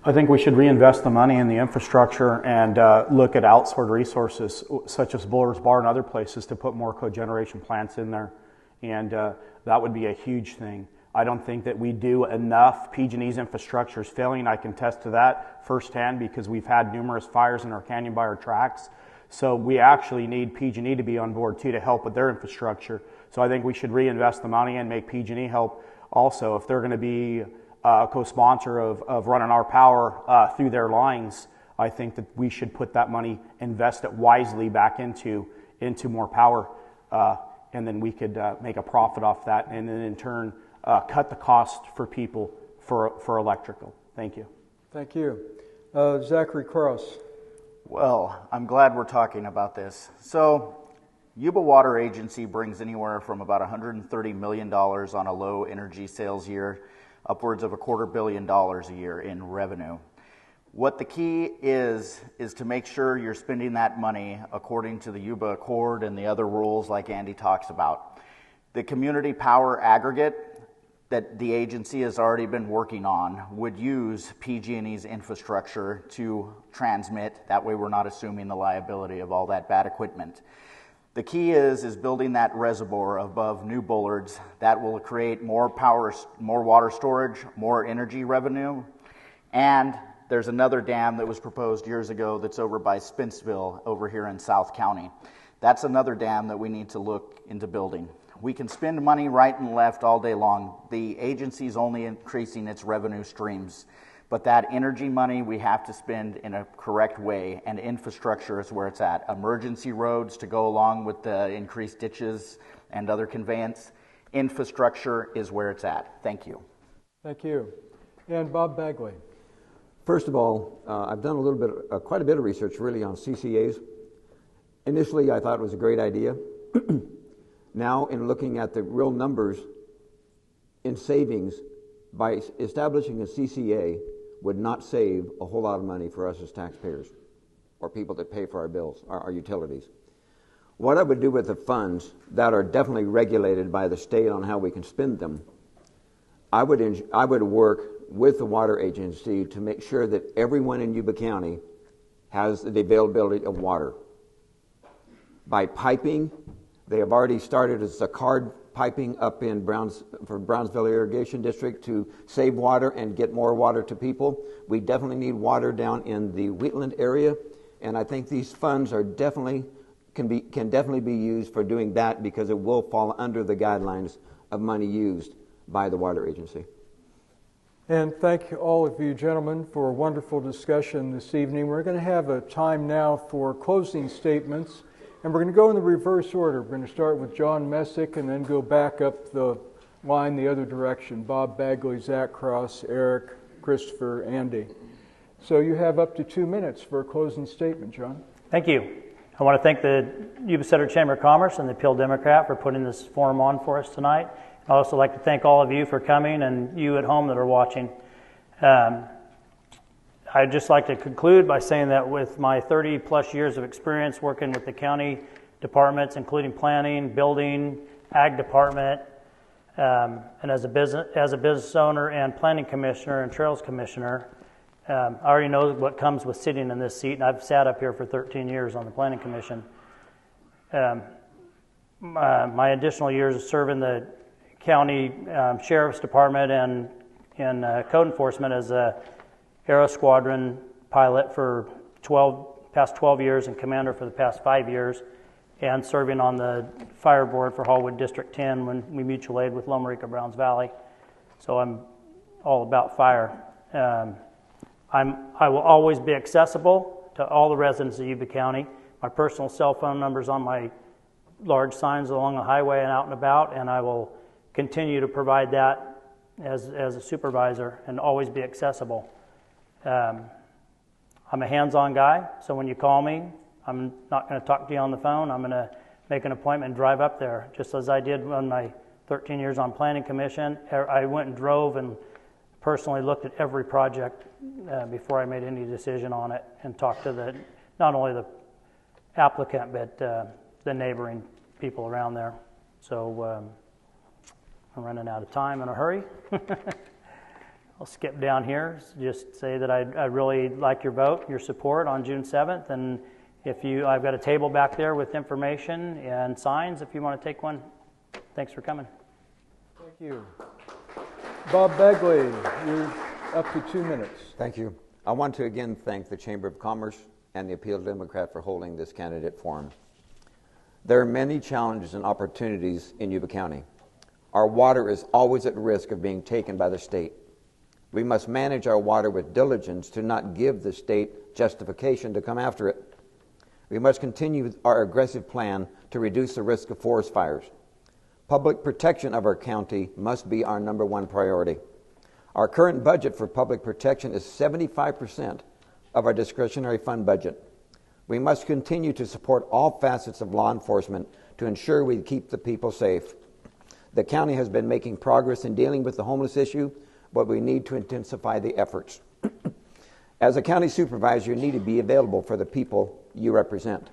I think we should reinvest the money in the infrastructure and look at outsourced resources such as Buller's Bar and other places to put more cogeneration plants in there. And that would be a huge thing. I don't think that we do enough. PG&E's infrastructure is failing. I can attest to that firsthand because we've had numerous fires in our canyon by our tracks. So we actually need PG&E to be on board too to help with their infrastructure. So I think we should reinvest the money and make PG&E help also. If they're going to be a co-sponsor of running our power through their lines, I think that we should put that money, invest it wisely back into more power, and then we could make a profit off that, and then in turn cut the cost for people for electrical. Thank you. Thank you. Zachary Cross. Well, I'm glad we're talking about this. So, Yuba Water Agency brings anywhere from about $130 million on a low energy sales year, upwards of $250 million a year in revenue. What the key is to make sure you're spending that money according to the Yuba Accord and the other rules like Andy talks about. The community power aggregate that the agency has already been working on would use PG&E's infrastructure to transmit. That way we're not assuming the liability of all that bad equipment. The key is building that reservoir above New Bullards. That will create more power, more water storage, more energy revenue. And there's another dam that was proposed years ago that's over by Spencerville over here in South County. That's another dam that we need to look into building. We can spend money right and left all day long. The agency's only increasing its revenue streams. But that energy money we have to spend in a correct way, and infrastructure is where it's at. Emergency roads to go along with the increased ditches and other conveyance. Infrastructure is where it's at. Thank you. Thank you. And Bob Bagley. First of all, I've done quite a bit of research really on CCAs. Initially, I thought it was a great idea. Now, in looking at the real numbers in savings, by establishing a CCA would not save a whole lot of money for us as taxpayers or people that pay for our bills, our utilities. What I would do with the funds that are definitely regulated by the state on how we can spend them, I would work with the water agency to make sure that everyone in Yuba County has the availability of water. By piping, they have already started as a card piping up in Brownsville Irrigation District to save water and get more water to people. We definitely need water down in the Wheatland area, and I think these funds are can definitely be used for doing that because it will fall under the guidelines of money used by the water agency. And thank all of you gentlemen for a wonderful discussion this evening. We're going to have a time now for closing statements. And we're going to go in the reverse order. We're going to start with Jon Messick and then go back up the line the other direction. Bob Bagley, Zach Cross, Eric, Kristopher, Andy. So you have up to 2 minutes for a closing statement, Jon. Thank you. I want to thank the Yuba-Sutter Chamber of Commerce and the Appeal Democrat for putting this forum on for us tonight. I'd also like to thank all of you for coming and you at home that are watching. I'd just like to conclude by saying that with my 30-plus years of experience working with the county departments, including planning, building, ag department, and as a business owner and planning commissioner and trails commissioner, I already know what comes with sitting in this seat, and I've sat up here for 13 years on the planning commission. My additional years of serving the county sheriff's department and code enforcement as a Aero Squadron pilot for past 12 years and commander for the past 5 years, and serving on the fire board for Hallwood District 10 when we mutual aid with Loma Rica Browns Valley. So I'm all about fire. I will always be accessible to all the residents of Yuba County. My personal cell phone number is on my large signs along the highway and out and about, and I will continue to provide that as a supervisor and always be accessible. I'm a hands-on guy, so when you call me, I'm not going to talk to you on the phone. I'm going to make an appointment and drive up there, just as I did on my 13 years on Planning Commission. I went and drove and personally looked at every project before I made any decision on it, and talked to not only the applicant, but the neighboring people around there. So I'm running out of time in a hurry. I'll skip down here, just say that I really like your vote, your support on June 7th, and I've got a table back there with information and signs if you want to take one. Thanks for coming. Thank you. Bob Bagley, you're up to 2 minutes. Thank you. I want to again thank the Chamber of Commerce and the Appeal Democrat for holding this candidate forum. There are many challenges and opportunities in Yuba County. Our water is always at risk of being taken by the state. We must manage our water with diligence to not give the state justification to come after it. We must continue our aggressive plan to reduce the risk of forest fires. Public protection of our county must be our #1 priority. Our current budget for public protection is 75% of our discretionary fund budget. We must continue to support all facets of law enforcement to ensure we keep the people safe. The county has been making progress in dealing with the homeless issue, but we need to intensify the efforts. As a county supervisor, you need to be available for the people you represent.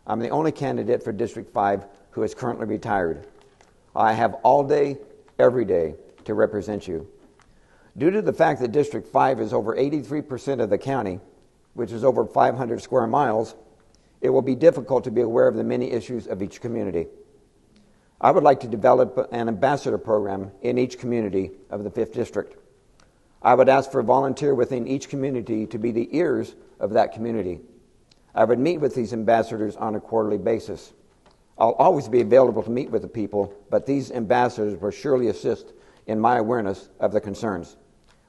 I'm the only candidate for District 5 who is currently retired. I have all day, every day, to represent you. Due to the fact that District 5 is over 83% of the county, which is over 500 square miles, it will be difficult to be aware of the many issues of each community. I would like to develop an ambassador program in each community of the 5th District. I would ask for a volunteer within each community to be the ears of that community. I would meet with these ambassadors on a quarterly basis. I'll always be available to meet with the people, but these ambassadors will surely assist in my awareness of the concerns.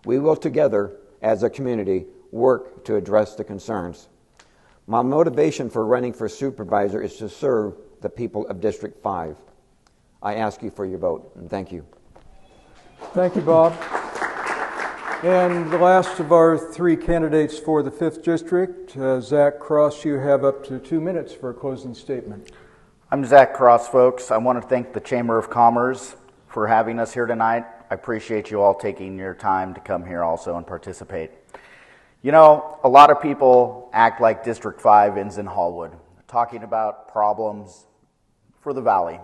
We will together, as a community, work to address the concerns. My motivation for running for supervisor is to serve the people of District 5. I ask you for your vote, and thank you. Thank you, Bob. And the last of our 3 candidates for the 5th District, Zach Cross, you have up to 2 minutes for a closing statement. I'm Zach Cross, folks. I want to thank the Chamber of Commerce for having us here tonight. I appreciate you all taking your time to come here also and participate. You know, a lot of people act like District 5 ends in Hallwood, talking about problems for the Valley.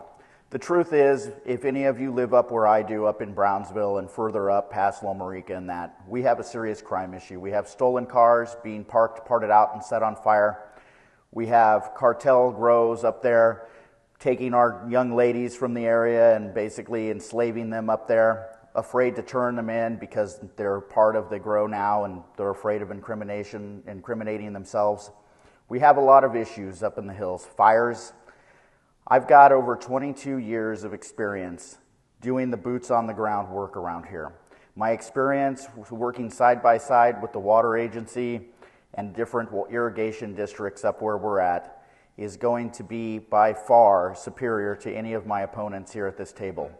The truth is, if any of you live up where I do, up in Brownsville and further up past Lomarica and that, we have a serious crime issue. We have stolen cars being parted out and set on fire. We have cartel grows up there taking our young ladies from the area and basically enslaving them up there, afraid to turn them in because they're part of the grow now and they're afraid of incriminating themselves. We have a lot of issues up in the hills. Fires. I've got over 22 years of experience doing the boots on the ground work around here. My experience working side by side with the water agency and different irrigation districts up where we're at is going to be by far superior to any of my opponents here at this table.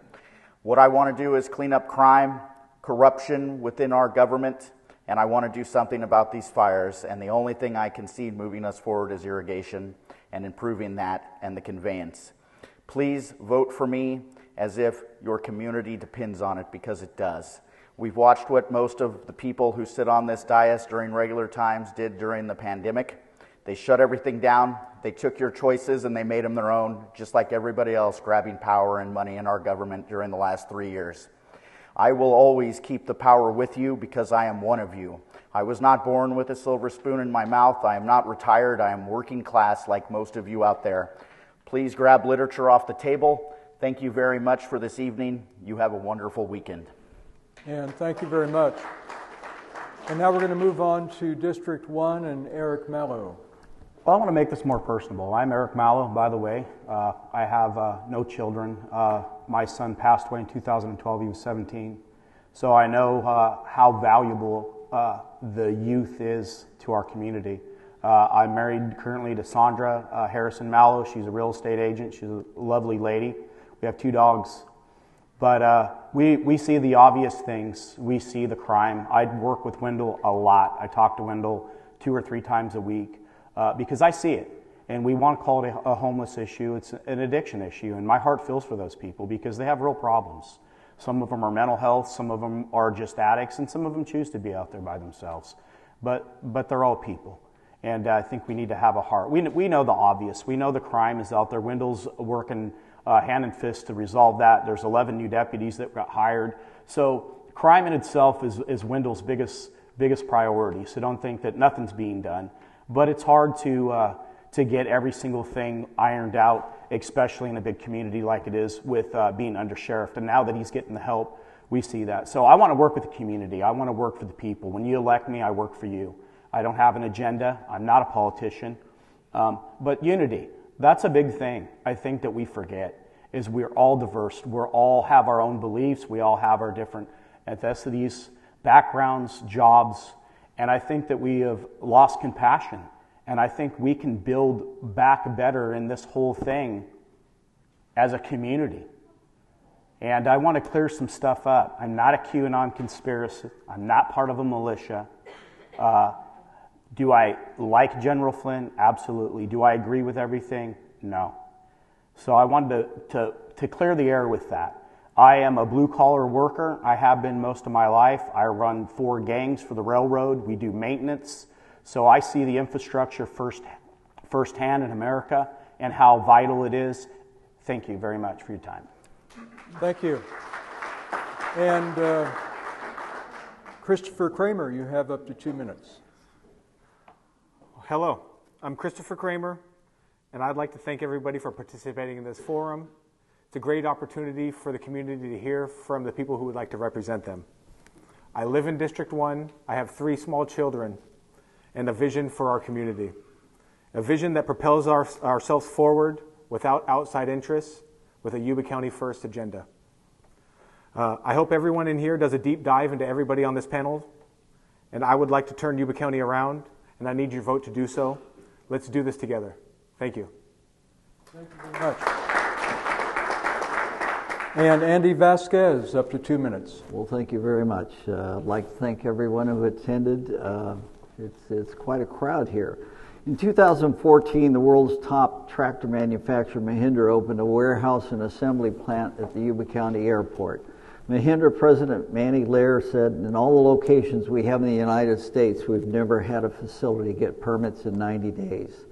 What I want to do is clean up crime, corruption within our government, and I want to do something about these fires, and the only thing I can see moving us forward is irrigation and improving that and the conveyance. Please vote for me as if your community depends on it, because it does. We've watched what most of the people who sit on this dais during regular times did during the pandemic. They shut everything down, they took your choices and they made them their own, just like everybody else grabbing power and money in our government during the last 3 years. I will always keep the power with you because I am one of you. I was not born with a silver spoon in my mouth. I am not retired. I am working class like most of you out there. Please grab literature off the table. Thank you very much for this evening. You have a wonderful weekend. And thank you very much. And now we're going to move on to District 1 and Eric Mallow. Well, I want to make this more personable. I'm Eric Mallow, by the way. I have no children. My son passed away in 2012. He was 17. So I know how valuable the youth is to our community. I'm married currently to Sandra Harrison Mallow. She's a real estate agent. She's a lovely lady. We have 2 dogs. But we see the obvious things. We see the crime. I work with Wendell a lot. I talk to Wendell 2 or 3 times a week because I see it. And we want to call it a homeless issue. It's an addiction issue. And my heart feels for those people because they have real problems. Some of them are mental health. Some of them are just addicts. And some of them choose to be out there by themselves. But they're all people. And I think we need to have a heart. We know the obvious. We know the crime is out there. Wendell's working hand and fist to resolve that. There's 11 new deputies that got hired. So crime in itself is Wendell's biggest priority. So don't think that nothing's being done. But it's hard to get every single thing ironed out, especially in a big community like it is with being undersheriffed. And now that he's getting the help, we see that. So I want to work with the community. I want to work for the people. When you elect me, I work for you. I don't have an agenda. I'm not a politician. But unity, that's a big thing I think that we forget, is we're all diverse. We all have our own beliefs. We all have our different ethnicities, backgrounds, jobs. And I think that we have lost compassion. And I think we can build back better in this whole thing as a community. And I want to clear some stuff up. I'm not a QAnon conspiracy. I'm not part of a militia. Do I like General Flynn? Absolutely. Do I agree with everything? No. So I wanted to clear the air with that. I am a blue-collar worker. I have been most of my life. I run 4 gangs for the railroad. We do maintenance. So I see the infrastructure firsthand in America and how vital it is. Thank you very much for your time. Thank you. And Kristopher Kramer, you have up to 2 minutes. Hello, I'm Kristopher Kramer, and I'd like to thank everybody for participating in this forum. It's a great opportunity for the community to hear from the people who would like to represent them. I live in District 1. I have 3 small children and a vision for our community. A vision that propels ourselves forward without outside interests with a Yuba County First agenda. I hope everyone in here does a deep dive into everybody on this panel, and I would like to turn Yuba County around, and I need your vote to do so. Let's do this together. Thank you. Thank you very much. And Andy Vasquez, up to 2 minutes. Well, thank you very much. I'd like to thank everyone who attended. It's quite a crowd here. In 2014, the world's top tractor manufacturer, Mahindra, opened a warehouse and assembly plant at the Yuba County Airport. Mahindra President Manny Lair said, in all the locations we have in the United States, we've never had a facility get permits in 90 days.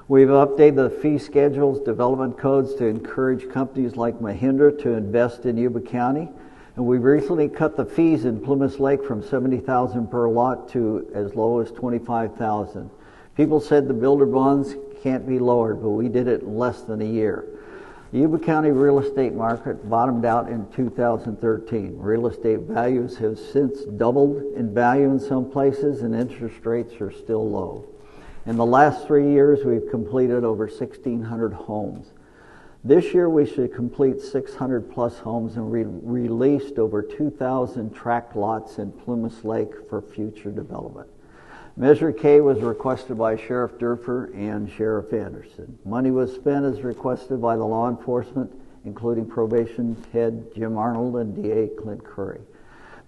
We've updated the fee schedules, development codes to encourage companies like Mahindra to invest in Yuba County. And we recently cut the fees in Plymouth Lake from $70,000 per lot to as low as $25,000. People said the builder bonds can't be lowered, but we did it in less than a year. The Yuba County real estate market bottomed out in 2013. Real estate values have since doubled in value in some places, and interest rates are still low. In the last 3 years, we've completed over 1,600 homes. This year, we should complete 600 plus homes and released over 2,000 tract lots in Plymouth Lake for future development. Measure K was requested by Sheriff Durfer and Sheriff Anderson. Money was spent as requested by the law enforcement, including probation head Jim Arnold and DA Clint Curry.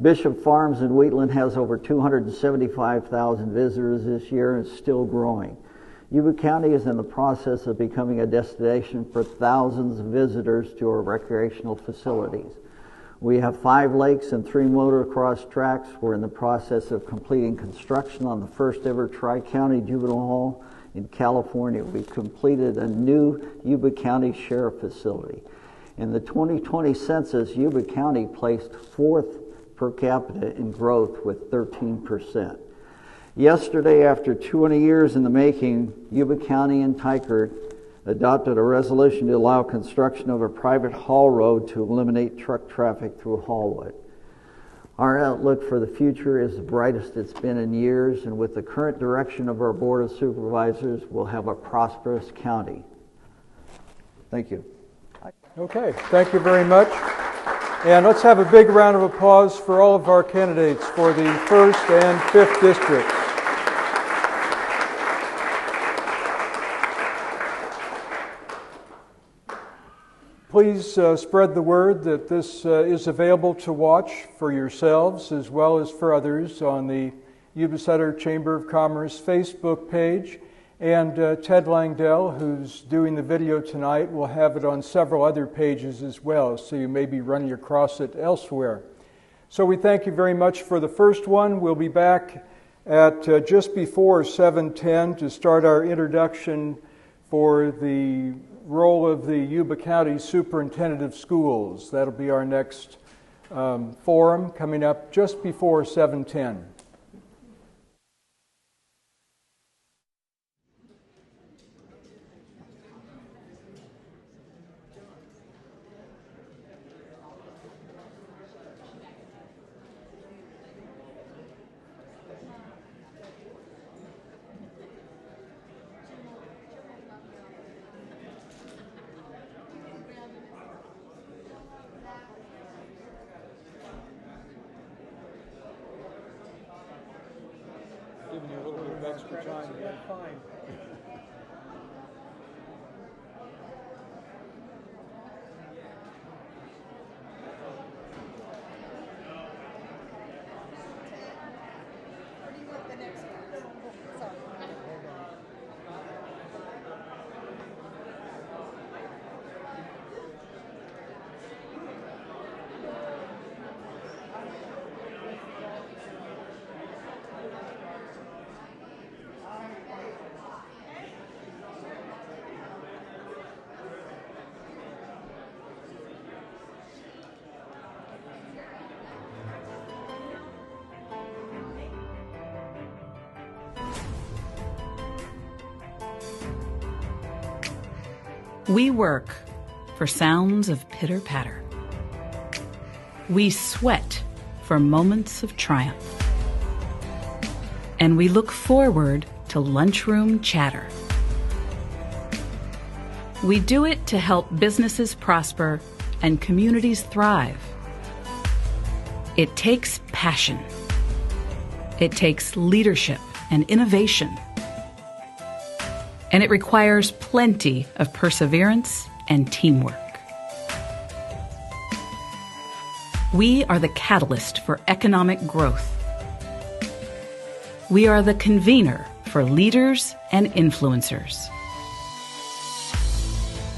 Bishop Farms in Wheatland has over 275,000 visitors this year and is still growing. Yuba County is in the process of becoming a destination for thousands of visitors to our recreational facilities. We have 5 lakes and 3 motocross tracks. We're in the process of completing construction on the first ever Tri-County Juvenile Hall in California. We've completed a new Yuba County Sheriff facility. In the 2020 census, Yuba County placed 4th per capita in growth with 13%. Yesterday, after 20 years in the making, Yuba County and Tykert adopted a resolution to allow construction of a private haul road to eliminate truck traffic through Hallwood. Our outlook for the future is the brightest it's been in years, and with the current direction of our Board of Supervisors, we'll have a prosperous county. Thank you. Okay, thank you very much. And let's have a big round of applause for all of our candidates for the 1st and 5th districts. please spread the word that this is available to watch for yourselves as well as for others on the Yuba-Sutter Chamber of Commerce Facebook page. And Ted Langdell, who's doing the video tonight, will have it on several other pages as well, so you may be running across it elsewhere. So we thank you very much for the first one. We'll be back at just before 7:10 to start our introduction for the role of the Yuba County Superintendent of Schools. That'll be our next forum coming up just before 7:10. Giving you a little bit of extra time. Yeah, fine. We work for sounds of pitter-patter. We sweat for moments of triumph. And we look forward to lunchroom chatter. We do it to help businesses prosper and communities thrive. It takes passion. It takes leadership and innovation. And it requires plenty of perseverance and teamwork. We are the catalyst for economic growth. We are the convener for leaders and influencers.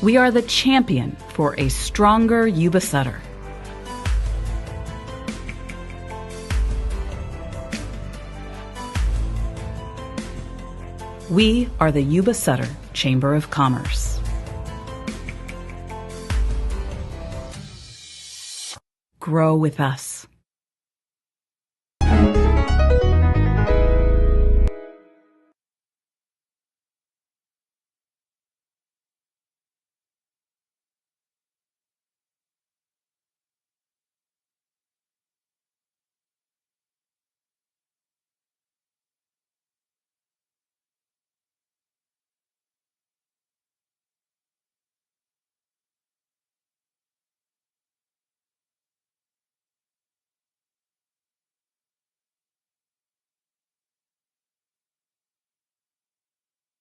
We are the champion for a stronger Yuba-Sutter. We are the Yuba-Sutter Chamber of Commerce. Grow with us.